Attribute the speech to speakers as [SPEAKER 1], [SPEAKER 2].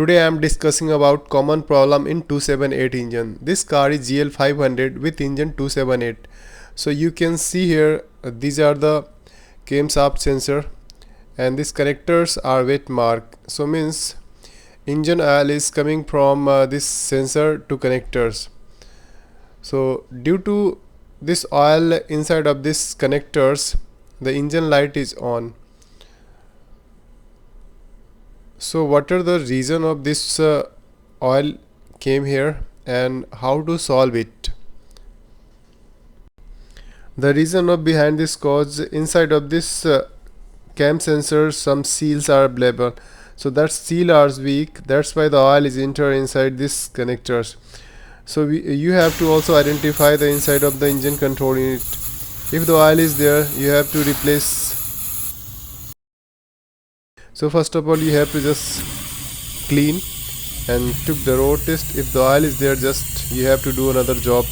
[SPEAKER 1] Today I am discussing about common problem in 278 engine. This car is GL500 with engine 278. So you can see here these are the camshaft sensor and these connectors are wet mark. So means engine oil is coming from this sensor to connectors. So due to this oil inside of this connectors, the engine light is on. So what are the reason of this oil came here and how to solve it? The reason of behind this cause inside of this cam sensor some seals are available. So that seal are weak. That's why the oil is enter inside this connectors. So you have to also identify the inside of the engine control unit. If the oil is there, you have to replace. So first of all you have to just clean and took the road test. If the oil is there, just you have to do another job.